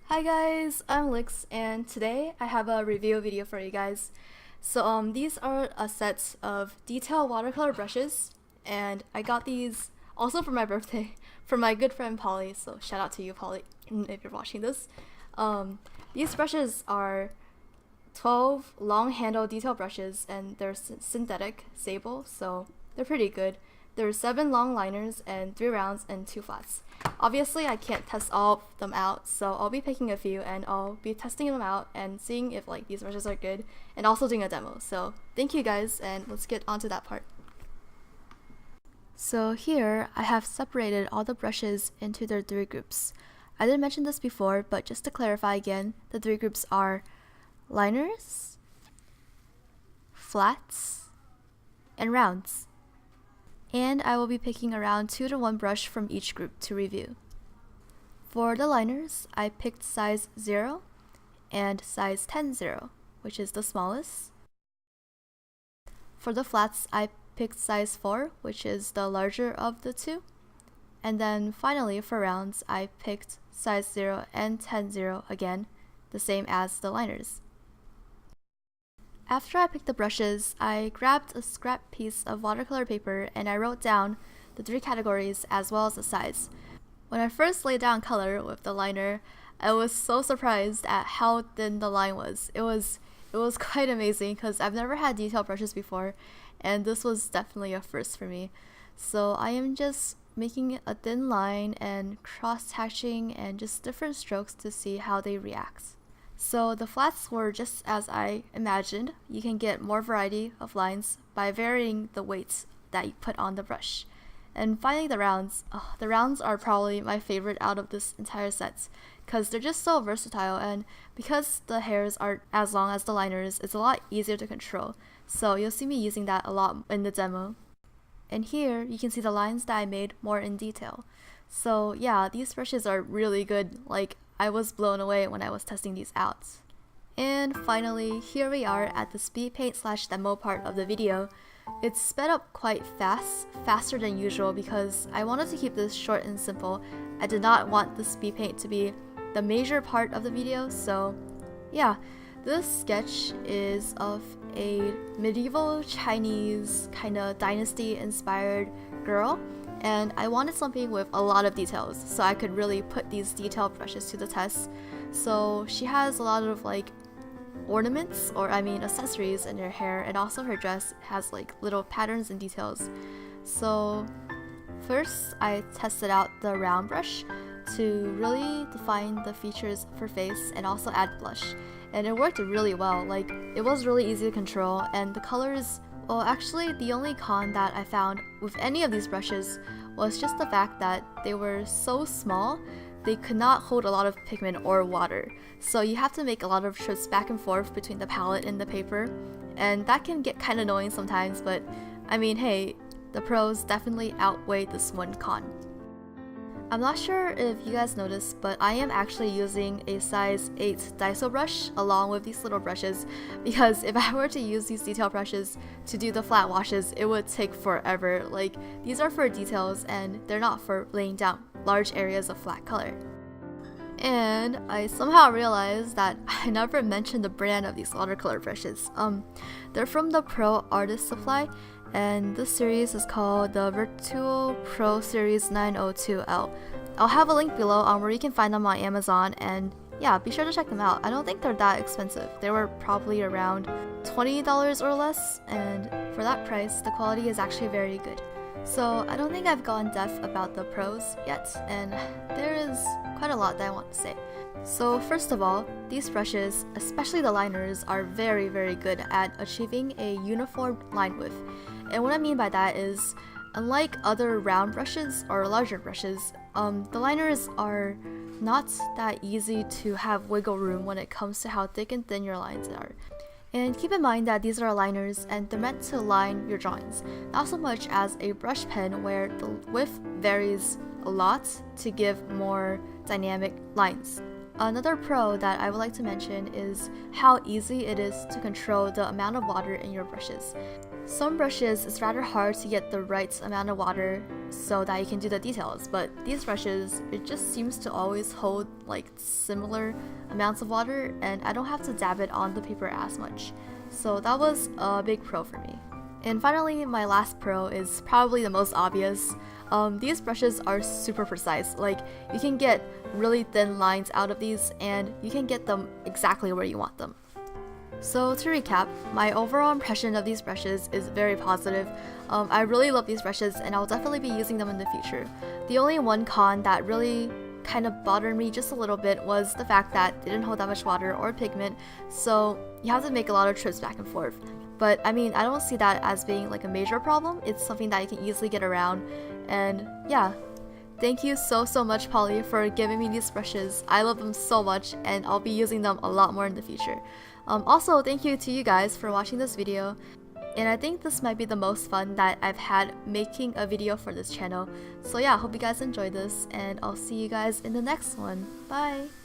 Hi guys, I'm Lix and today I have a review video for you guys. These are a set of detail watercolor brushes and I got these also for my birthday from my good friend Polly, so shout out to you Polly if you're watching this. These brushes are 12 long handle detail brushes and they're synthetic sable, so they're pretty good. There's 7 long liners and 3 rounds and 2 flats. Obviously I can't test all of them out, so I'll be picking a few and I'll be testing them out and seeing if these brushes are good and also doing a demo. So thank you guys and let's get onto that part. So here I have separated all the brushes into their 3 groups. I didn't mention this before, but just to clarify again, the 3 groups are liners, flats, and rounds. And I will be picking around 2 to 1 brush from each group to review. For the liners, I picked size 0 and size 10-0, which is the smallest. For the flats, I picked size 4, which is the larger of the 2. And then finally for rounds, I picked size 0 and 10-0 again, the same as the liners. After I picked the brushes, I grabbed a scrap piece of watercolor paper and I wrote down the 3 categories as well as the size. When I first laid down color with the liner, I was so surprised at how thin the line was. It was quite amazing because I've never had detail brushes before and this was definitely a first for me. So I am just making a thin line and cross-hatching and just different strokes to see how they react. So the flats were just as I imagined. You can get more variety of lines by varying the weights that you put on the brush. And finally the rounds. The rounds are probably my favorite out of this entire set because they're just so versatile, and because the hairs aren't as long as the liners, it's a lot easier to control. So you'll see me using that a lot in the demo. And here you can see the lines that I made more in detail. So yeah, these brushes are really good. I was blown away when I was testing these out. And finally, here we are at the speed paint / demo part of the video. It's sped up quite fast, faster than usual because I wanted to keep this short and simple. I did not want the speed paint to be the major part of the video, so yeah. This sketch is of a medieval Chinese kind of dynasty inspired girl, and I wanted something with a lot of details so I could really put these detail brushes to the test. So she has a lot of ornaments, or I mean accessories in her hair, and also her dress has little patterns and details. So first I tested out the round brush to really define the features of her face and also add blush. And it worked really well. It was really easy to control, and the colors, well, actually the only con that I found with any of these brushes was just the fact that they were so small, they could not hold a lot of pigment or water. So you have to make a lot of trips back and forth between the palette and the paper, and that can get kind of annoying sometimes, but I mean, hey, the pros definitely outweigh this one con. I'm not sure if you guys noticed, but I am actually using a size 8 Daiso brush along with these little brushes because if I were to use these detail brushes to do the flat washes, it would take forever. These are for details and they're not for laying down large areas of flat color. And I somehow realized that I never mentioned the brand of these watercolor brushes. They're from the Pro Artist Supply, and this series is called the Virtuo Pro Series 902L. I'll have a link below on where you can find them on Amazon, and yeah, be sure to check them out. I don't think they're that expensive. They were probably around $20 or less, and for that price, the quality is actually very good. So I don't think I've gone deaf about the pros yet, and there is quite a lot that I want to say. So first of all, these brushes, especially the liners, are very good at achieving a uniform line width. And what I mean by that is, unlike other round brushes or larger brushes, the liners are not that easy to have wiggle room when it comes to how thick and thin your lines are. And keep in mind that these are liners and they're meant to line your drawings, not so much as a brush pen where the width varies a lot to give more dynamic lines. Another pro that I would like to mention is how easy it is to control the amount of water in your brushes. Some brushes, it's rather hard to get the right amount of water so that you can do the details, but these brushes, it just seems to always hold like similar amounts of water, and I don't have to dab it on the paper as much. So that was a big pro for me. And finally, my last pro is probably the most obvious. These brushes are super precise. Like, you can get really thin lines out of these, and you can get them exactly where you want them. So to recap, my overall impression of these brushes is very positive. I really love these brushes, and I'll definitely be using them in the future. The only one con that really kind of bothered me just a little bit was the fact that they didn't hold that much water or pigment, so you have to make a lot of trips back and forth. But I mean, I don't see that as being like a major problem. It's something that you can easily get around, and yeah. Thank you so much, Polly, for giving me these brushes. I love them so much, and I'll be using them a lot more in the future. Also, thank you to you guys for watching this video. And I think this might be the most fun that I've had making a video for this channel. So yeah, hope you guys enjoyed this, and I'll see you guys in the next one. Bye!